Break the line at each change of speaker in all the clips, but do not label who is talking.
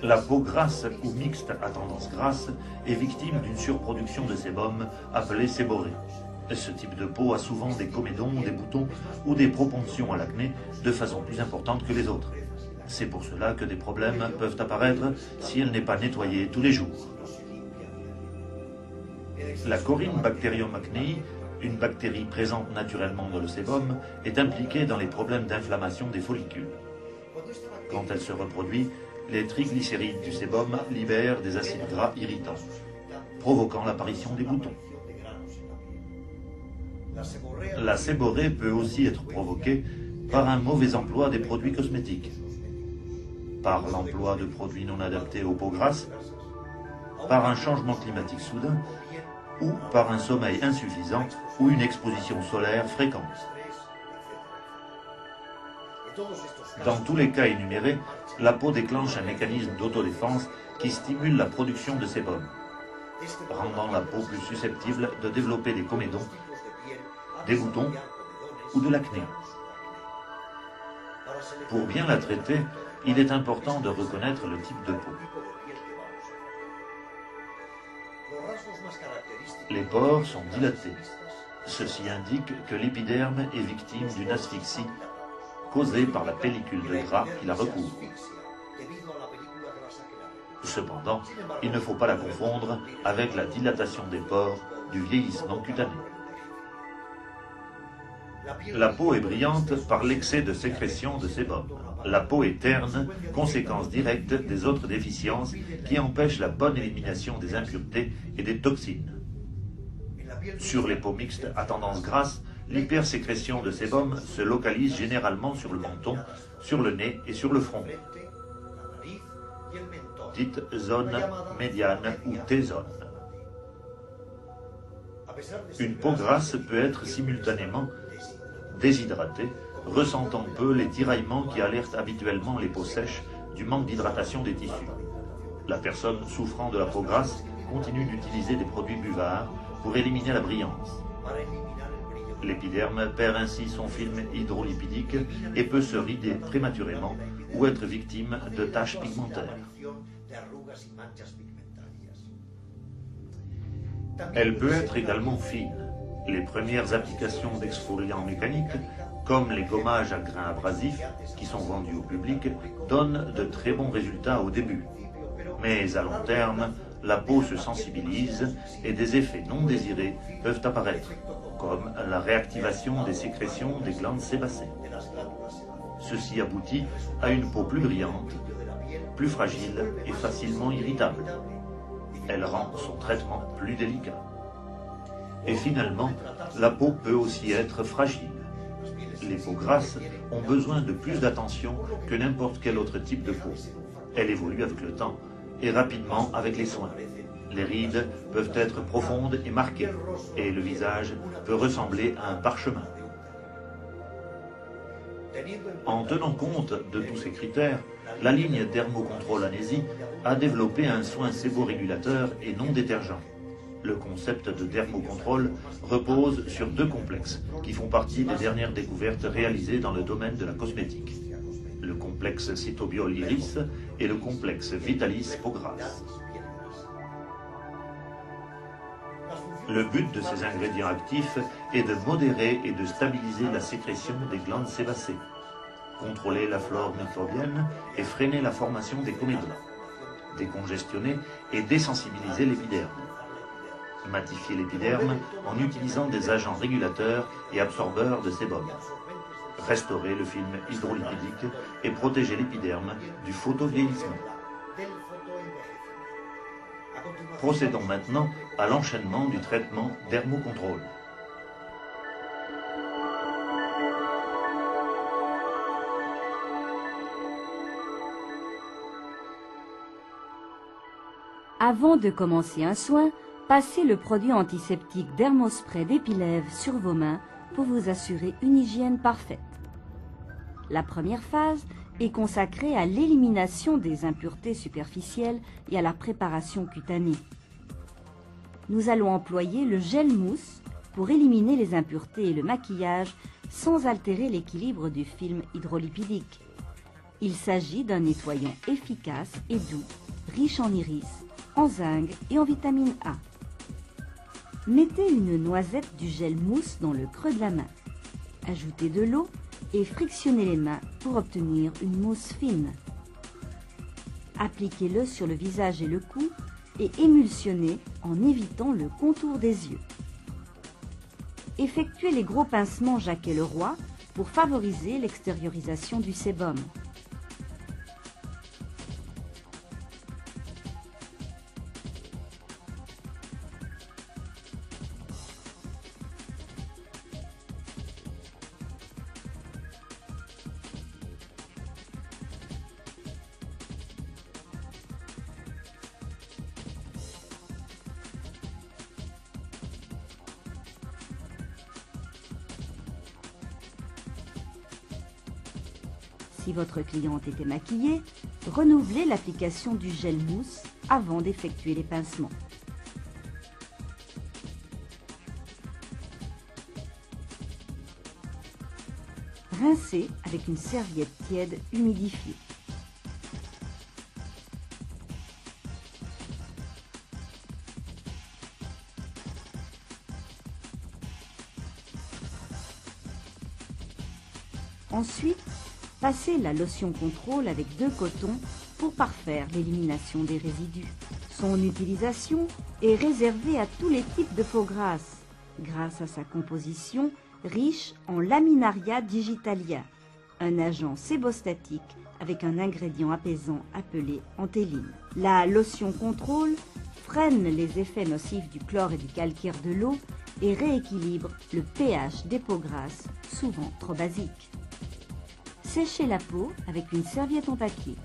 La peau grasse ou mixte à tendance grasse est victime d'une surproduction de sébum appelée séborrhée. Ce type de peau a souvent des comédons, des boutons ou des propensions à l'acné de façon plus importante que les autres. C'est pour cela que des problèmes peuvent apparaître si elle n'est pas nettoyée tous les jours. La Corynebacterium acnei, une bactérie présente naturellement dans le sébum, est impliquée dans les problèmes d'inflammation des follicules. Quand elle se reproduit, les triglycérides du sébum libèrent des acides gras irritants, provoquant l'apparition des boutons. La séborrhée peut aussi être provoquée par un mauvais emploi des produits cosmétiques, par l'emploi de produits non adaptés aux peaux grasses, par un changement climatique soudain ou par un sommeil insuffisant ou une exposition solaire fréquente. Dans tous les cas énumérés, la peau déclenche un mécanisme d'autodéfense qui stimule la production de sébum, rendant la peau plus susceptible de développer des comédons, des boutons ou de l'acné. Pour bien la traiter, il est important de reconnaître le type de peau. Les pores sont dilatés. Ceci indique que l'épiderme est victime d'une asphyxie causée par la pellicule de gras qui la recouvre. Cependant, il ne faut pas la confondre avec la dilatation des pores du vieillissement cutané. La peau est brillante par l'excès de sécrétion de sébum. La peau est terne, conséquence directe des autres déficiences qui empêchent la bonne élimination des impuretés et des toxines. Sur les peaux mixtes à tendance grasse, l'hypersécrétion de sébum se localise généralement sur le menton, sur le nez et sur le front, dite zone médiane ou T-zone. Une peau grasse peut être simultanément déshydratée, ressentant peu les tiraillements qui alertent habituellement les peaux sèches du manque d'hydratation des tissus. La personne souffrant de la peau grasse continue d'utiliser des produits buvards pour éliminer la brillance. L'épiderme perd ainsi son film hydrolipidique et peut se rider prématurément ou être victime de taches pigmentaires. Elle peut être également fine. Les premières applications d'exfoliants mécaniques, comme les gommages à grains abrasifs qui sont vendus au public, donnent de très bons résultats au début. Mais à long terme, la peau se sensibilise et des effets non désirés peuvent apparaître, comme la réactivation des sécrétions des glandes sébacées. Ceci aboutit à une peau plus brillante, plus fragile et facilement irritable. Elle rend son traitement plus délicat. Et finalement, la peau peut aussi être fragile. Les peaux grasses ont besoin de plus d'attention que n'importe quel autre type de peau. Elle évolue avec le temps et rapidement avec les soins. Les rides peuvent être profondes et marquées, et le visage peut ressembler à un parchemin. En tenant compte de tous ces critères, la ligne Dermocontrol Anésie a développé un soin séborégulateur et non détergent. Le concept de dermocontrôle repose sur deux complexes qui font partie des dernières découvertes réalisées dans le domaine de la cosmétique. Le complexe Cytobiol Iris et le complexe Vitalis peau grasse. Le but de ces ingrédients actifs est de modérer et de stabiliser la sécrétion des glandes sébacées, contrôler la flore microbienne et freiner la formation des comédons, décongestionner et désensibiliser l'épiderme, matifier l'épiderme en utilisant des agents régulateurs et absorbeurs de sébum, restaurer le film hydrolipidique et protéger l'épiderme du photovieillissement. Procédons maintenant à l'enchaînement du traitement dermocontrôle.
Avant de commencer un soin, passez le produit antiseptique Dermospray d'Epilève sur vos mains pour vous assurer une hygiène parfaite. La première phase est consacrée à l'élimination des impuretés superficielles et à la préparation cutanée. Nous allons employer le gel mousse pour éliminer les impuretés et le maquillage sans altérer l'équilibre du film hydrolipidique. Il s'agit d'un nettoyant efficace et doux, riche en iris, en zinc et en vitamine A. Mettez une noisette du gel mousse dans le creux de la main. Ajoutez de l'eau et frictionnez les mains pour obtenir une mousse fine. Appliquez-le sur le visage et le cou et émulsionnez en évitant le contour des yeux. Effectuez les gros pincements Jacquet-Leroy pour favoriser l'extériorisation du sébum. Si votre cliente était maquillée, renouvelez l'application du gel mousse avant d'effectuer les pincements. Rincez avec une serviette tiède humidifiée. Ensuite, passez la lotion contrôle avec 2 cotons pour parfaire l'élimination des résidus. Son utilisation est réservée à tous les types de peau grasse, grâce à sa composition riche en laminaria digitalia, un agent sébostatique avec un ingrédient apaisant appelé antéline. La lotion contrôle freine les effets nocifs du chlore et du calcaire de l'eau et rééquilibre le pH des peaux grasses, souvent trop basiques. Séchez la peau avec une serviette en papier.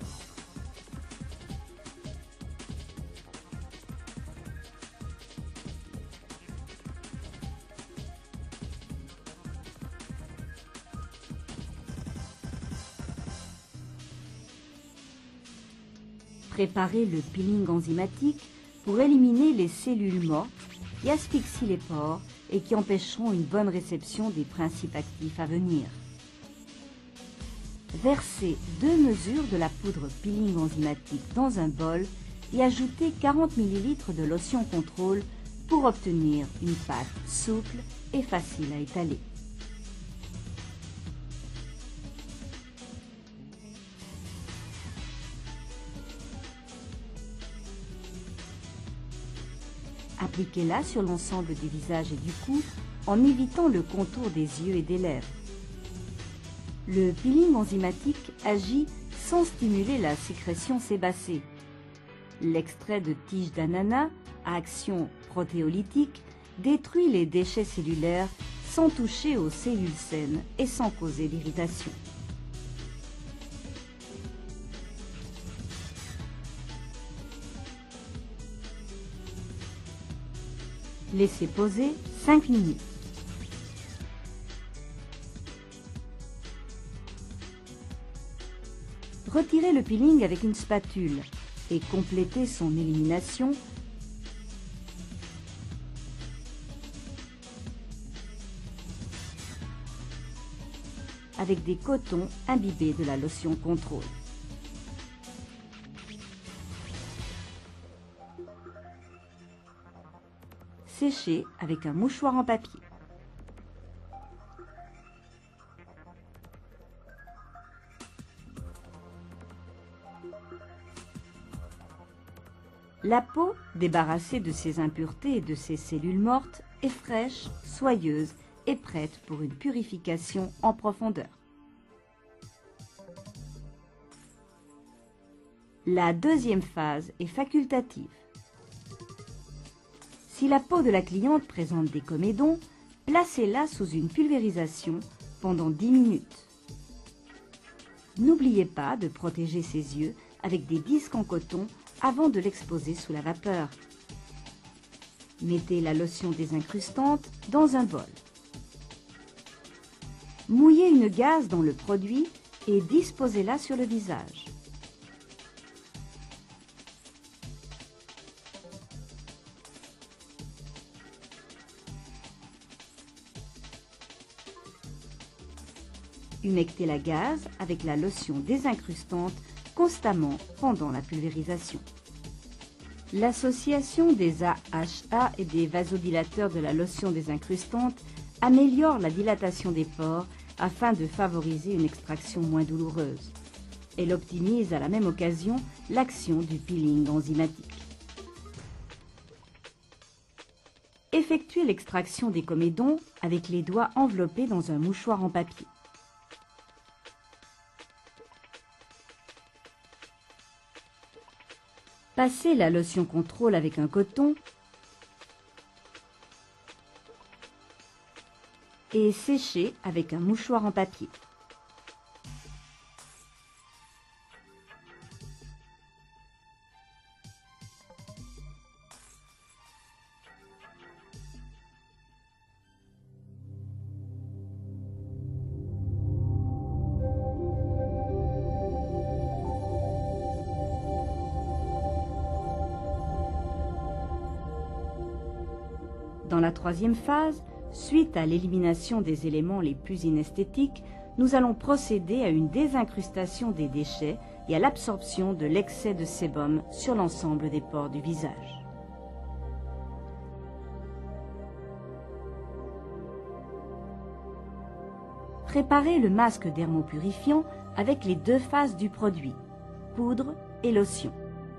Préparez le peeling enzymatique pour éliminer les cellules mortes qui asphyxient les pores et qui empêcheront une bonne réception des principes actifs à venir. Versez 2 mesures de la poudre peeling enzymatique dans un bol et ajoutez 40 ml de lotion contrôle pour obtenir une pâte souple et facile à étaler. Appliquez-la sur l'ensemble du visage et du cou en évitant le contour des yeux et des lèvres. Le peeling enzymatique agit sans stimuler la sécrétion sébacée. L'extrait de tige d'ananas, à action protéolytique, détruit les déchets cellulaires sans toucher aux cellules saines et sans causer d'irritation. Laissez poser 5 minutes. Retirez le peeling avec une spatule et complétez son élimination avec des cotons imbibés de la lotion contrôle. Séchez avec un mouchoir en papier. La peau, débarrassée de ses impuretés et de ses cellules mortes, est fraîche, soyeuse et prête pour une purification en profondeur. La deuxième phase est facultative. Si la peau de la cliente présente des comédons, placez-la sous une pulvérisation pendant 10 minutes. N'oubliez pas de protéger ses yeux avec des disques en coton avant de l'exposer sous la vapeur. Mettez la lotion désincrustante dans un bol. Mouillez une gaze dans le produit et disposez-la sur le visage. humecter la gaze avec la lotion désincrustante constamment pendant la pulvérisation. L'association des AHA et des vasodilateurs de la lotion désincrustante améliore la dilatation des pores afin de favoriser une extraction moins douloureuse. Elle optimise à la même occasion l'action du peeling enzymatique. Effectuez l'extraction des comédons avec les doigts enveloppés dans un mouchoir en papier. Passez la lotion contrôle avec un coton et séchez avec un mouchoir en papier. Dans la troisième phase, suite à l'élimination des éléments les plus inesthétiques, nous allons procéder à une désincrustation des déchets et à l'absorption de l'excès de sébum sur l'ensemble des pores du visage. Préparez le masque dermopurifiant avec les deux phases du produit, poudre et lotion.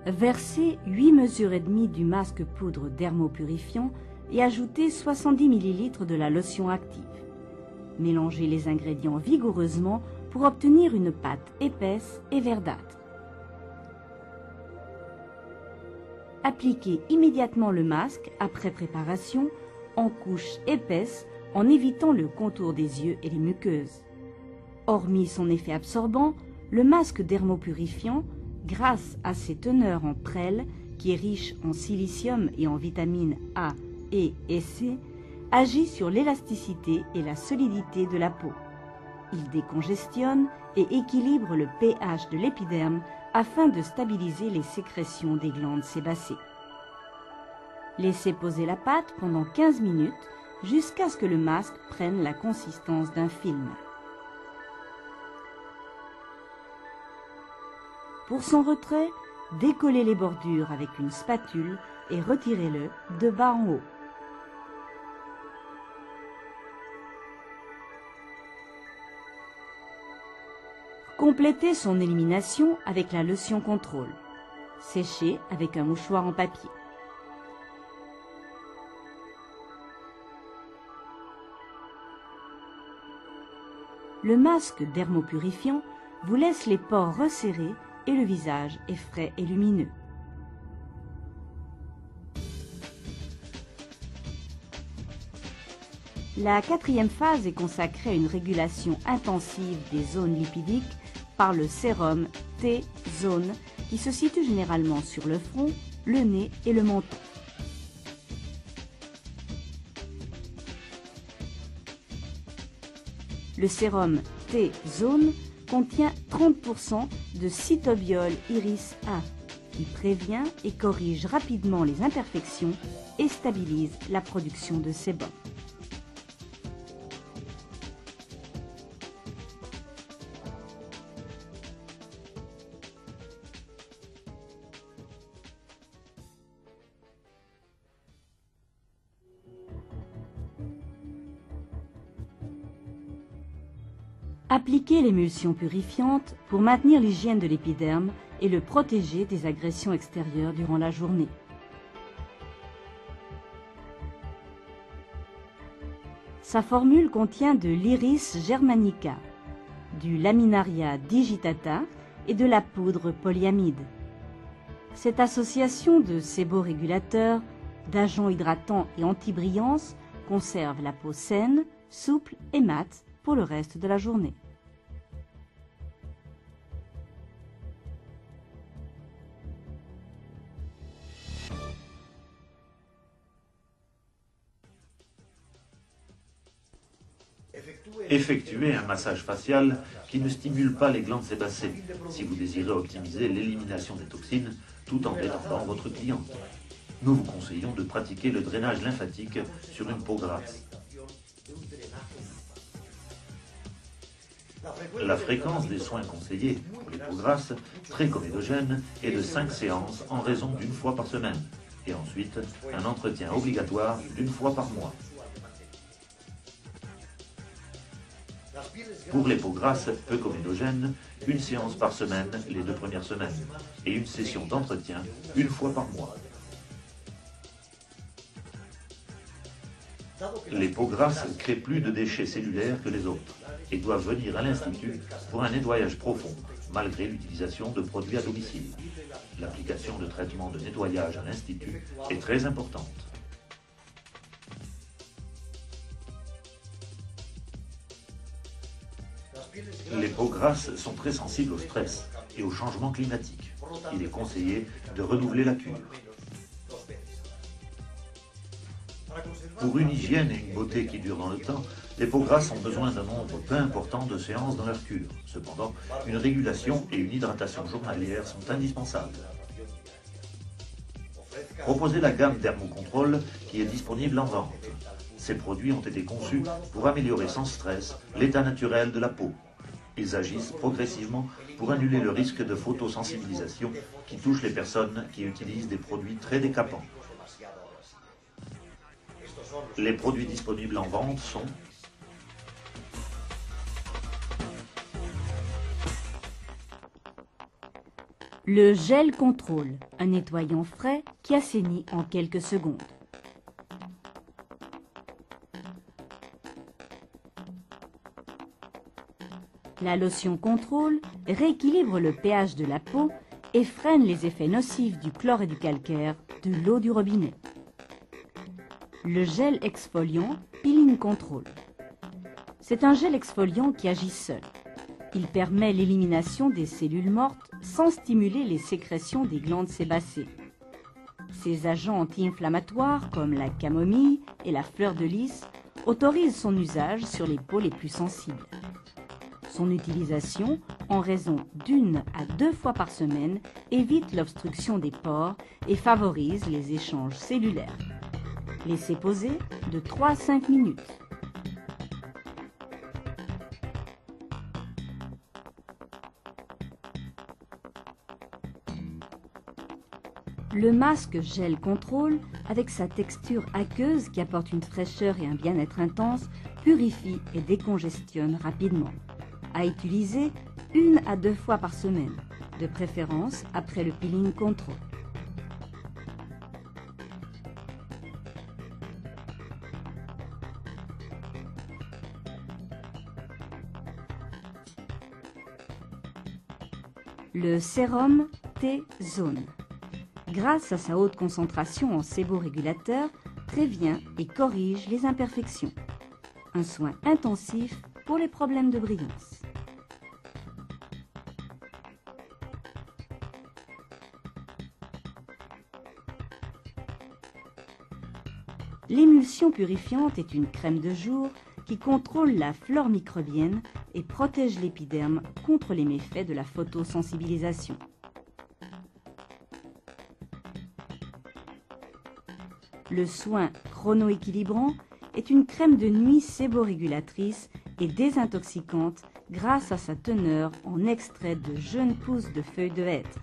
Versez 8 mesures et demie du masque poudre dermopurifiant et ajoutez 70 ml de la lotion active. Mélangez les ingrédients vigoureusement pour obtenir une pâte épaisse et verdâtre. Appliquez immédiatement le masque après préparation en couche épaisse en évitant le contour des yeux et les muqueuses. Hormis son effet absorbant, le masque dermopurifiant, grâce à ses teneurs en prêle qui est riche en silicium et en vitamines A, E et C, agit sur l'élasticité et la solidité de la peau. Il décongestionne et équilibre le pH de l'épiderme afin de stabiliser les sécrétions des glandes sébacées. Laissez poser la pâte pendant 15 minutes jusqu'à ce que le masque prenne la consistance d'un film. Pour son retrait, décollez les bordures avec une spatule et retirez-le de bas en haut. Complétez son élimination avec la lotion contrôle. Séchez avec un mouchoir en papier. Le masque dermopurifiant vous laisse les pores resserrés et le visage est frais et lumineux. La quatrième phase est consacrée à une régulation intensive des zones lipidiques par le sérum T-Zone qui se situe généralement sur le front, le nez et le menton. Le sérum T-Zone contient 30% de cytobiol iris A qui prévient et corrige rapidement les imperfections et stabilise la production de sébum. Appliquez l'émulsion purifiante pour maintenir l'hygiène de l'épiderme et le protéger des agressions extérieures durant la journée. Sa formule contient de l'iris germanica, du laminaria digitata et de la poudre polyamide. Cette association de séborégulateurs, d'agents hydratants et anti-brillance conserve la peau saine, souple et mate pour le reste de la journée.
Effectuez un massage facial qui ne stimule pas les glandes sébacées si vous désirez optimiser l'élimination des toxines tout en détendant votre cliente. Nous vous conseillons de pratiquer le drainage lymphatique sur une peau grasse. La fréquence des soins conseillés pour les peaux grasses, très comédogènes, est de 5 séances en raison d'une fois par semaine. Et ensuite, un entretien obligatoire d'une fois par mois. Pour les peaux grasses peu comédogènes, une séance par semaine les 2 premières semaines et une session d'entretien une fois par mois. Les peaux grasses créent plus de déchets cellulaires que les autres et doivent venir à l'Institut pour un nettoyage profond, malgré l'utilisation de produits à domicile. L'application de traitements de nettoyage à l'Institut est très importante. Les peaux grasses sont très sensibles au stress et au changement climatique. Il est conseillé de renouveler la cure. Pour une hygiène et une beauté qui durent dans le temps, les peaux grasses ont besoin d'un nombre peu important de séances dans leur cure. Cependant, une régulation et une hydratation journalière sont indispensables. Proposez la gamme Dermocontrol qui est disponible en vente. Ces produits ont été conçus pour améliorer sans stress l'état naturel de la peau. Ils agissent progressivement pour annuler le risque de photosensibilisation qui touche les personnes qui utilisent des produits très décapants. Les produits disponibles en vente sont
le gel contrôle, un nettoyant frais qui assainit en quelques secondes. La lotion contrôle rééquilibre le pH de la peau et freine les effets nocifs du chlore et du calcaire de l'eau du robinet. Le gel exfoliant Peeling Control. C'est un gel exfoliant qui agit seul. Il permet l'élimination des cellules mortes sans stimuler les sécrétions des glandes sébacées. Ces agents anti-inflammatoires comme la camomille et la fleur de lys autorisent son usage sur les peaux les plus sensibles. Son utilisation, en raison d'1 à 2 fois par semaine, évite l'obstruction des pores et favorise les échanges cellulaires. Laissez poser de 3 à 5 minutes. Le masque gel contrôle, avec sa texture aqueuse qui apporte une fraîcheur et un bien-être intense, purifie et décongestionne rapidement. À utiliser 1 à 2 fois par semaine, de préférence après le peeling control. Le sérum T-Zone. Grâce à sa haute concentration en séborégulateur, prévient et corrige les imperfections. Un soin intensif pour les problèmes de brillance. L'émulsion purifiante est une crème de jour qui contrôle la flore microbienne et protège l'épiderme contre les méfaits de la photosensibilisation. Le soin chronoéquilibrant est une crème de nuit séborégulatrice et désintoxicante grâce à sa teneur en extrait de jeunes pousses de feuilles de hêtre.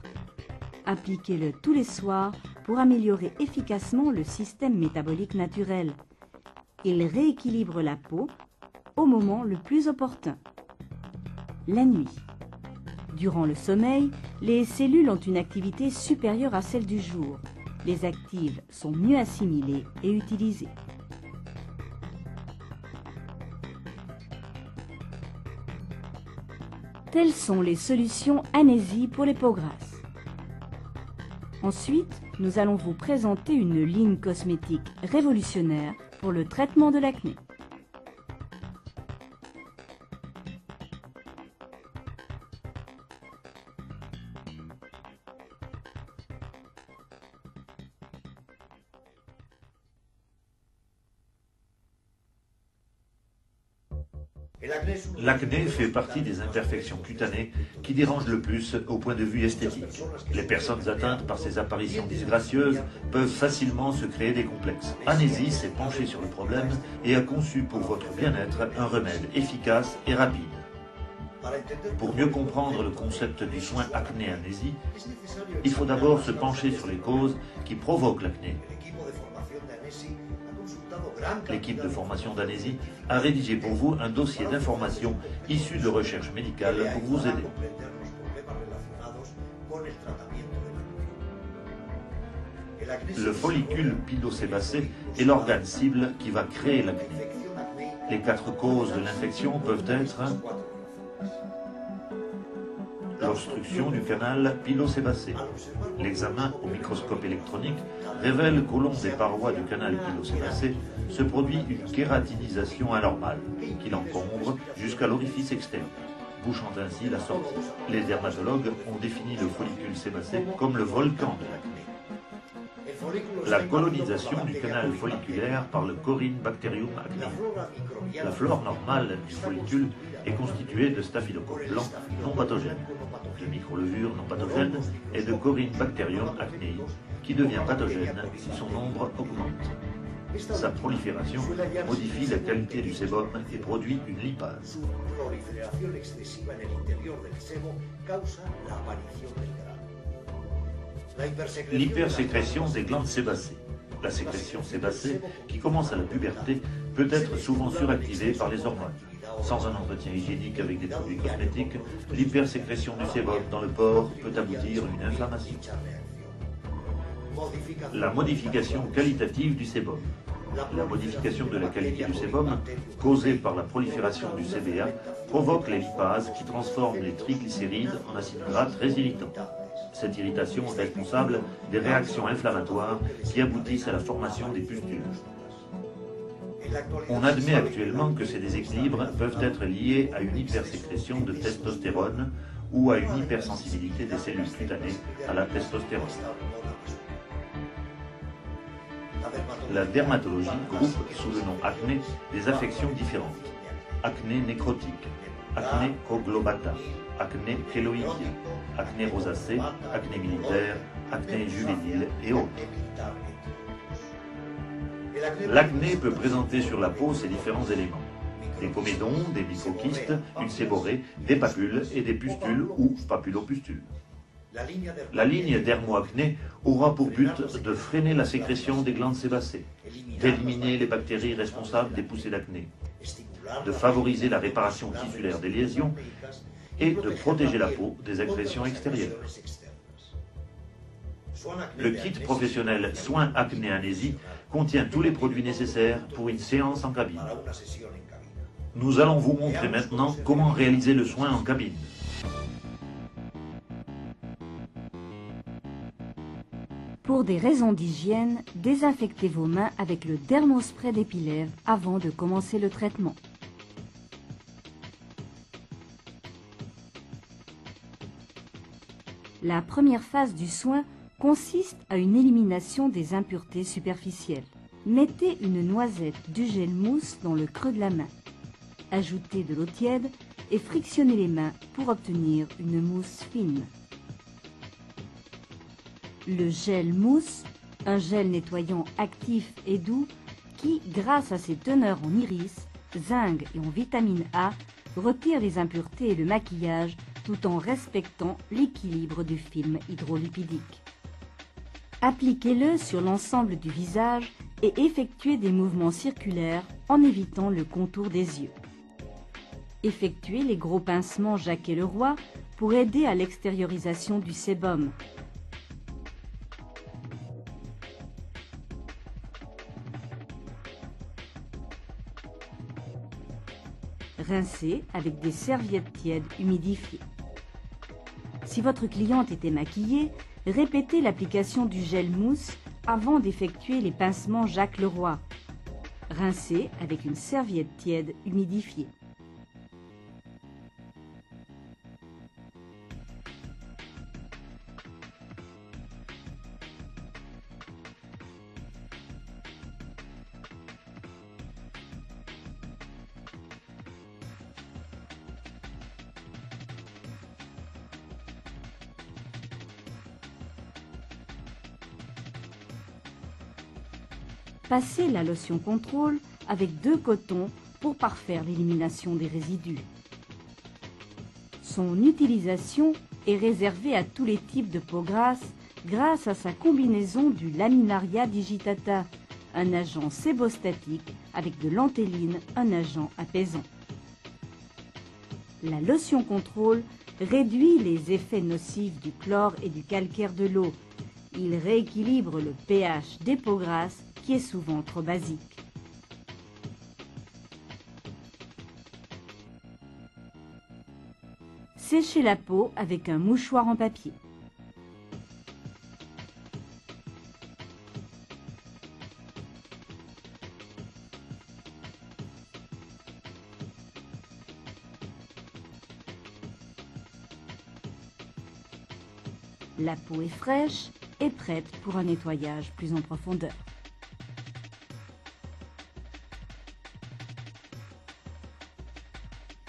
Appliquez-le tous les soirs pour améliorer efficacement le système métabolique naturel. Il rééquilibre la peau au moment le plus opportun, la nuit. Durant le sommeil, les cellules ont une activité supérieure à celle du jour. Les actives sont mieux assimilées et utilisées. Telles sont les solutions Anési pour les peaux grasses. Ensuite, nous allons vous présenter une ligne cosmétique révolutionnaire pour le traitement de l'acné.
L'acné fait partie des imperfections cutanées qui dérangent le plus au point de vue esthétique. Les personnes atteintes par ces apparitions disgracieuses peuvent facilement se créer des complexes. Anési s'est penché sur le problème et a conçu pour votre bien-être un remède efficace et rapide. Pour mieux comprendre le concept du soin acné-anésie, il faut d'abord se pencher sur les causes qui provoquent l'acné. L'équipe de formation d'Anésie a rédigé pour vous un dossier d'information issu de recherches médicales pour vous aider. Le follicule pilosébacé est l'organe cible qui va créer l'acné. Les 4 causes de l'infection peuvent être l'obstruction du canal pilosébacé. L'examen au microscope électronique révèle qu'au long des parois du canal pilosébacé se produit une kératinisation anormale qui l'encombre jusqu'à l'orifice externe, bouchant ainsi la sortie. Les dermatologues ont défini le follicule sébacé comme le volcan de l'acné. La colonisation du canal folliculaire par le Corynebacterium acneum. La flore normale du follicule est constituée de staphylocoques blancs non pathogènes, de microlevures non pathogènes et de Corynebacterium acnei, qui devient pathogène si son nombre augmente. Sa prolifération modifie la qualité du sébum et produit une lipase. L'hypersécrétion des glandes sébacées. La sécrétion sébacée, qui commence à la puberté, peut être souvent suractivée par les hormones. Sans un entretien hygiénique avec des produits cosmétiques, l'hypersécrétion du sébum dans le porc peut aboutir à une inflammation. La modification qualitative du sébum. La modification de la qualité du sébum, causée par la prolifération du CBA, provoque les lipases qui transforment les triglycérides en acides gras très irritants. Cette irritation est responsable des réactions inflammatoires qui aboutissent à la formation des pustules. On admet actuellement que ces déséquilibres peuvent être liés à une hypersécrétion de testostérone ou à une hypersensibilité des cellules cutanées à la testostérone. La dermatologie groupe sous le nom acné des affections différentes. Acné nécrotique, acné coglobata, acné kéloïdien, acné rosacée, acné militaire, acné juvénile et autres. L'acné peut présenter sur la peau ses différents éléments. Des comédons, des microkystes, une séborrhée, des papules et des pustules ou papulopustules. La ligne dermoacné aura pour but de freiner la sécrétion des glandes sébacées, d'éliminer les bactéries responsables des poussées d'acné, de favoriser la réparation tissulaire des lésions et de protéger la peau des agressions extérieures. Le kit professionnel Soins Acné-Anésie contient tous les produits nécessaires pour une séance en cabine. Nous allons vous montrer maintenant comment réaliser le soin en cabine.
Pour des raisons d'hygiène, désinfectez vos mains avec le dermospray d'Épilève avant de commencer le traitement. La première phase du soin consiste à une élimination des impuretés superficielles. Mettez une noisette du gel mousse dans le creux de la main. Ajoutez de l'eau tiède et frictionnez les mains pour obtenir une mousse fine. Le gel mousse, un gel nettoyant actif et doux qui, grâce à ses teneurs en iris, zinc et en vitamine A, retire les impuretés et le maquillage tout en respectant l'équilibre du film hydrolipidique. Appliquez-le sur l'ensemble du visage et effectuez des mouvements circulaires en évitant le contour des yeux. Effectuez les gros pincements Jacquet-Leroy pour aider à l'extériorisation du sébum. Rincez avec des serviettes tièdes humidifiées. Si votre cliente était maquillée, répétez l'application du gel mousse avant d'effectuer les pincements Jacques-Leroy. Rincez avec une serviette tiède humidifiée. Passez la lotion contrôle avec 2 cotons pour parfaire l'élimination des résidus. Son utilisation est réservée à tous les types de peau grasse grâce à sa combinaison du Laminaria digitata, un agent sébostatique, avec de l'antéline, un agent apaisant. La lotion contrôle réduit les effets nocifs du chlore et du calcaire de l'eau. Il rééquilibre le pH des peaux grasses qui est souvent trop basique. Séchez la peau avec un mouchoir en papier. La peau est fraîche et prête pour un nettoyage plus en profondeur.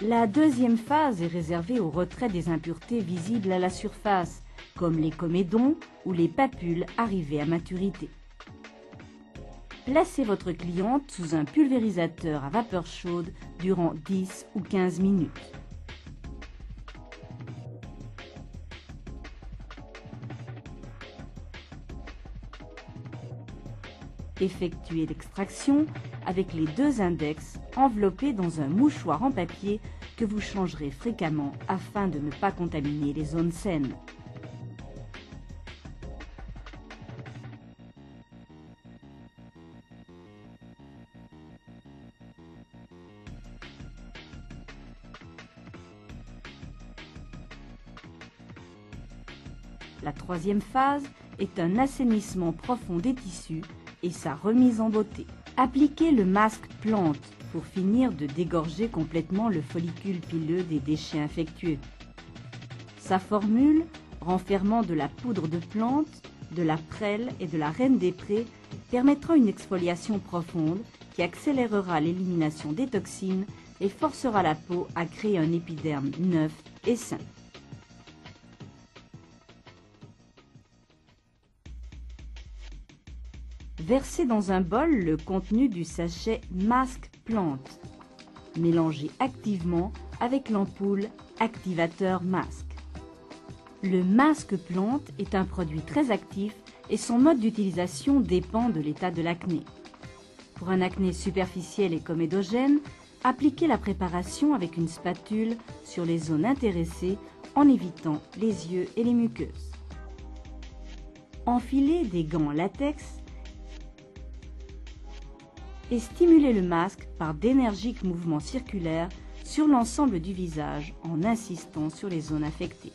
La deuxième phase est réservée au retrait des impuretés visibles à la surface, comme les comédons ou les papules arrivées à maturité. Placez votre cliente sous un pulvérisateur à vapeur chaude durant 10 ou 15 minutes. Effectuez l'extraction avec les deux index enveloppés dans un mouchoir en papier que vous changerez fréquemment afin de ne pas contaminer les zones saines. La troisième phase est un assainissement profond des tissus et sa remise en beauté. Appliquez le masque plante pour finir de dégorger complètement le follicule pileux des déchets infectieux. Sa formule, renfermant de la poudre de plante, de la prêle et de la reine des prés, permettra une exfoliation profonde qui accélérera l'élimination des toxines et forcera la peau à créer un épiderme neuf et sain. Versez dans un bol le contenu du sachet masque plante. Mélangez activement avec l'ampoule activateur masque. Le masque plante est un produit très actif et son mode d'utilisation dépend de l'état de l'acné. Pour un acné superficiel et comédogène, appliquez la préparation avec une spatule sur les zones intéressées en évitant les yeux et les muqueuses. Enfilez des gants en latex et stimulez le masque par d'énergiques mouvements circulaires sur l'ensemble du visage en insistant sur les zones affectées.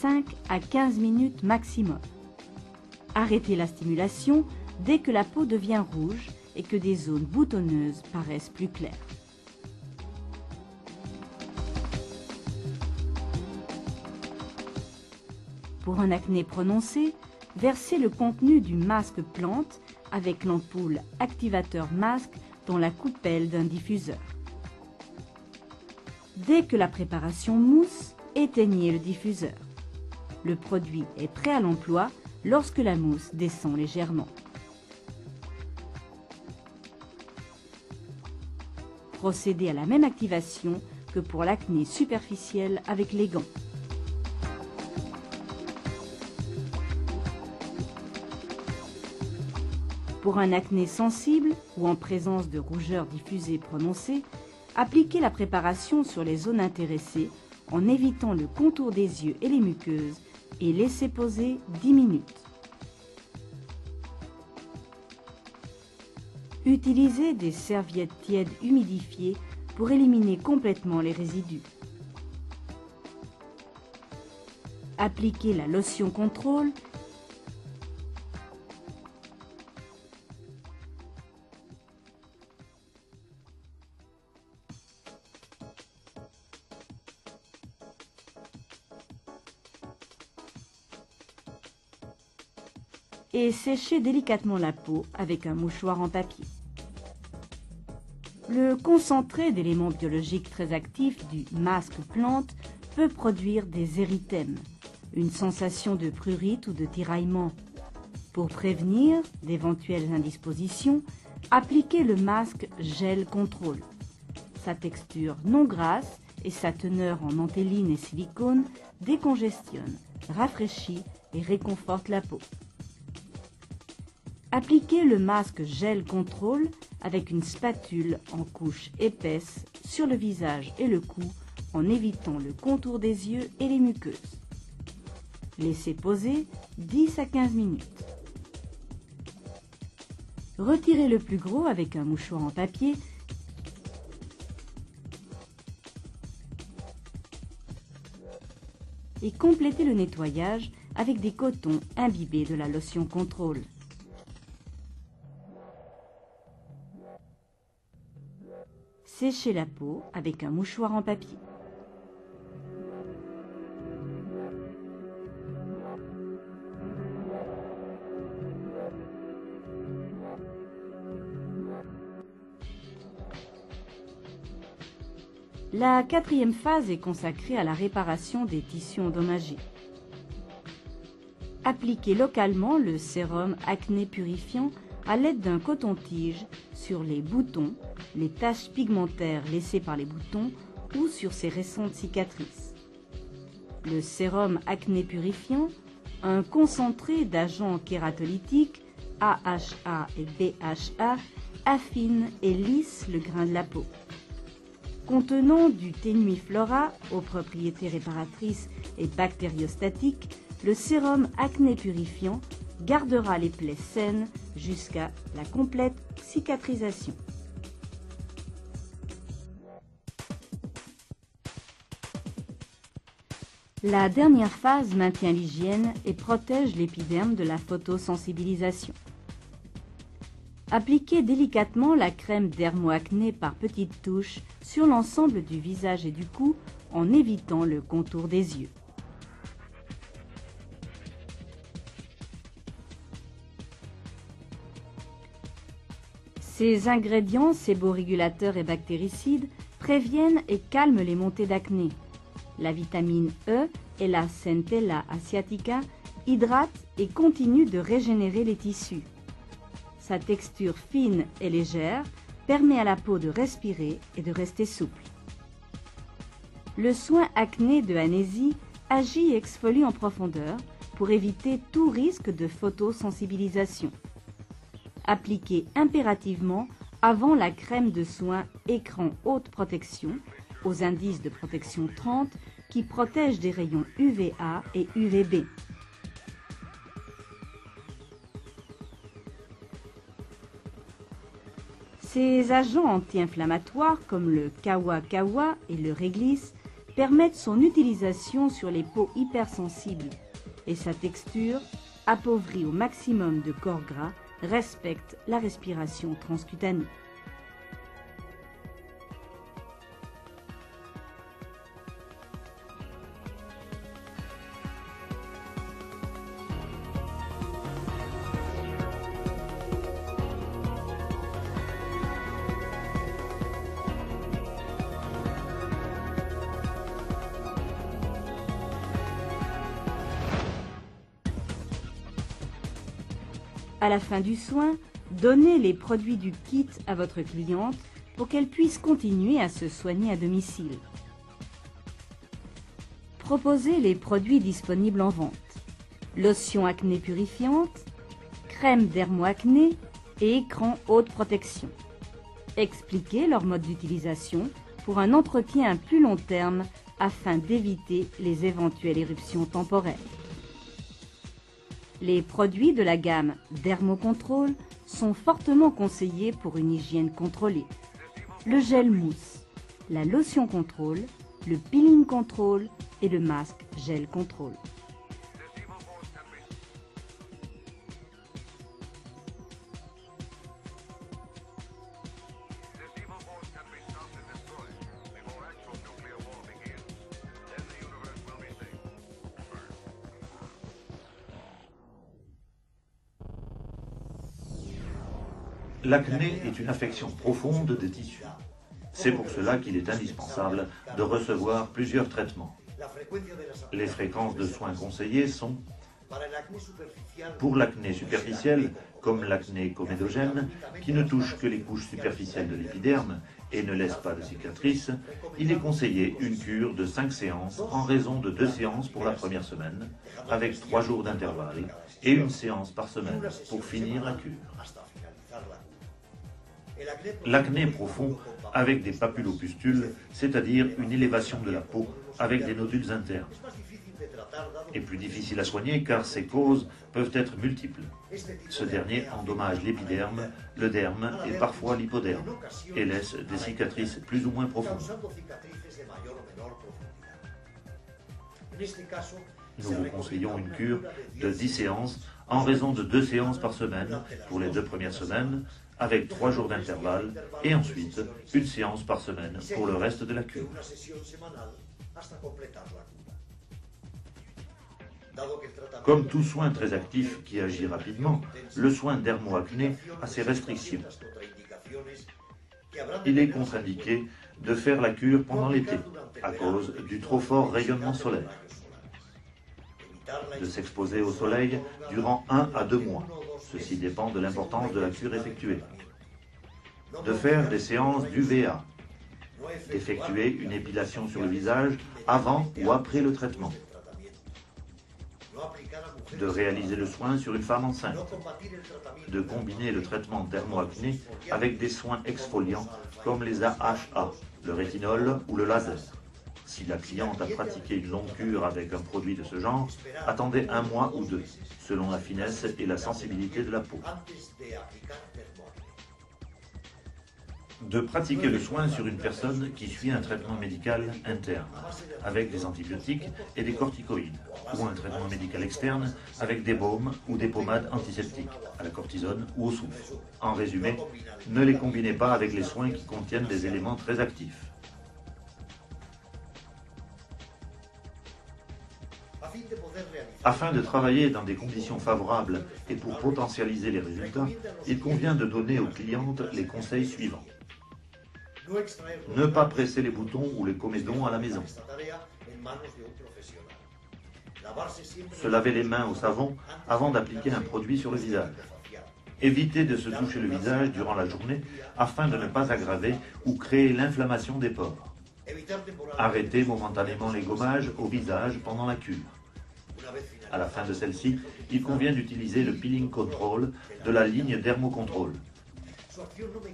5 à 15 minutes maximum. Arrêtez la stimulation dès que la peau devient rouge et que des zones boutonneuses paraissent plus claires. Pour un acné prononcé, versez le contenu du masque plante avec l'ampoule activateur masque dans la coupelle d'un diffuseur. Dès que la préparation mousse, éteignez le diffuseur. Le produit est prêt à l'emploi lorsque la mousse descend légèrement. Procédez à la même activation que pour l'acné superficiel avec les gants. Pour un acné sensible ou en présence de rougeur diffusée prononcée, appliquez la préparation sur les zones intéressées en évitant le contour des yeux et les muqueuses et laissez poser 10 minutes. Utilisez des serviettes tièdes humidifiées pour éliminer complètement les résidus. Appliquez la lotion contrôle et séchez délicatement la peau avec un mouchoir en papier. Le concentré d'éléments biologiques très actifs du masque plante peut produire des érythèmes, une sensation de prurite ou de tiraillement. Pour prévenir d'éventuelles indispositions, appliquez le masque gel contrôle. Sa texture non grasse et sa teneur en antéline et silicone décongestionnent, rafraîchit et réconforte la peau. Appliquez le masque Gel Control avec une spatule en couche épaisse sur le visage et le cou en évitant le contour des yeux et les muqueuses. Laissez poser 10 à 15 minutes. Retirez le plus gros avec un mouchoir en papier et complétez le nettoyage avec des cotons imbibés de la lotion Contrôle. Séchez la peau avec un mouchoir en papier. La quatrième phase est consacrée à la réparation des tissus endommagés. Appliquez localement le sérum acné purifiant à l'aide d'un coton-tige sur les boutons, les taches pigmentaires laissées par les boutons ou sur ces récentes cicatrices. Le sérum acné purifiant, un concentré d'agents kératolytiques AHA et BHA, affine et lisse le grain de la peau. Contenant du Tenuiflora aux propriétés réparatrices et bactériostatiques, le sérum acné purifiant gardera les plaies saines jusqu'à la complète cicatrisation. La dernière phase maintient l'hygiène et protège l'épiderme de la photosensibilisation. Appliquez délicatement la crème dermoacné par petites touches sur l'ensemble du visage et du cou en évitant le contour des yeux. Ces ingrédients séborégulateurs et bactéricides préviennent et calment les montées d'acné. La vitamine E et la Centella asiatica hydratent et continuent de régénérer les tissus. Sa texture fine et légère permet à la peau de respirer et de rester souple. Le soin acné de Anesi agit et exfolie en profondeur pour éviter tout risque de photosensibilisation. Appliquez impérativement avant la crème de soin écran haute protection aux indices de protection 30 qui protège des rayons UVA et UVB. Ces agents anti-inflammatoires comme le Kawa-Kawa et le réglisse permettent son utilisation sur les peaux hypersensibles et sa texture, appauvrie au maximum de corps gras, respecte la respiration transcutanée. À la fin du soin, donnez les produits du kit à votre cliente pour qu'elle puisse continuer à se soigner à domicile. Proposez les produits disponibles en vente. Lotion acné purifiante, crème dermoacné et écran haute protection. Expliquez leur mode d'utilisation pour un entretien à plus long terme afin d'éviter les éventuelles éruptions temporaires. Les produits de la gamme Dermocontrol sont fortement conseillés pour une hygiène contrôlée. Le gel mousse, la lotion contrôle, le peeling contrôle et le masque gel contrôle.
L'acné est une affection profonde des tissus. C'est pour cela qu'il est indispensable de recevoir plusieurs traitements. Les fréquences de soins conseillées sont pour l'acné superficielle, comme l'acné comédogène, qui ne touche que les couches superficielles de l'épiderme et ne laisse pas de cicatrices, il est conseillé une cure de 5 séances en raison de 2 séances pour la première semaine, avec 3 jours d'intervalle, et une séance par semaine pour finir la cure. L'acné profond avec des papulopustules, c'est-à-dire une élévation de la peau avec des nodules internes, est plus difficile à soigner car ses causes peuvent être multiples. Ce dernier endommage l'épiderme, le derme et parfois l'hypoderme et laisse des cicatrices plus ou moins profondes. Nous vous conseillons une cure de 10 séances en raison de 2 séances par semaine pour les 2 premières semaines, avec 3 jours d'intervalle, et ensuite une séance par semaine pour le reste de la cure. Comme tout soin très actif qui agit rapidement, le soin dermoacné a ses restrictions. Il est contre-indiqué de faire la cure pendant l'été, à cause du trop fort rayonnement solaire, de s'exposer au soleil durant 1 à 2 mois, ceci dépend de l'importance de la cure effectuée, de faire des séances d'UVA, d'effectuer une épilation sur le visage avant ou après le traitement, de réaliser le soin sur une femme enceinte, de combiner le traitement dermoacné avec des soins exfoliants comme les AHA, le rétinol ou le laser. Si la cliente a pratiqué une longue cure avec un produit de ce genre, attendez 1 mois ou 2, selon la finesse et la sensibilité de la peau. De pratiquer le soin sur une personne qui suit un traitement médical interne, avec des antibiotiques et des corticoïdes, ou un traitement médical externe avec des baumes ou des pommades antiseptiques, à la cortisone ou au soufre. En résumé, ne les combinez pas avec les soins qui contiennent des éléments très actifs. Afin de travailler dans des conditions favorables et pour potentialiser les résultats, il convient de donner aux clientes les conseils suivants. Ne pas presser les boutons ou les comédons à la maison. Se laver les mains au savon avant d'appliquer un produit sur le visage. Éviter de se toucher le visage durant la journée afin de ne pas aggraver ou créer l'inflammation des pores. Arrêter momentanément les gommages au visage pendant la cure. À la fin de celle-ci, il convient d'utiliser le peeling control de la ligne Dermocontrol.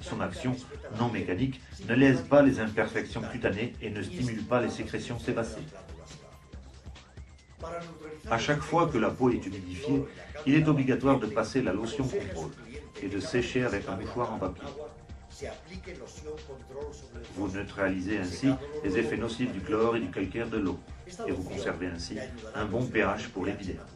Son action non mécanique ne lèse pas les imperfections cutanées et ne stimule pas les sécrétions sébacées. À chaque fois que la peau est humidifiée, il est obligatoire de passer la lotion contrôle et de sécher avec un mouchoir en papier. Vous neutralisez ainsi les effets nocifs du chlore et du calcaire de l'eau et vous conservez ainsi un bon pH pour l'épiderme.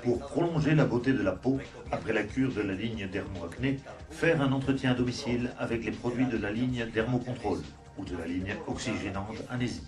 Pour prolonger la beauté de la peau après la cure de la ligne dermoacné, faire un entretien à domicile avec les produits de la ligne Dermocontrol ou de la ligne oxygénante Anésie.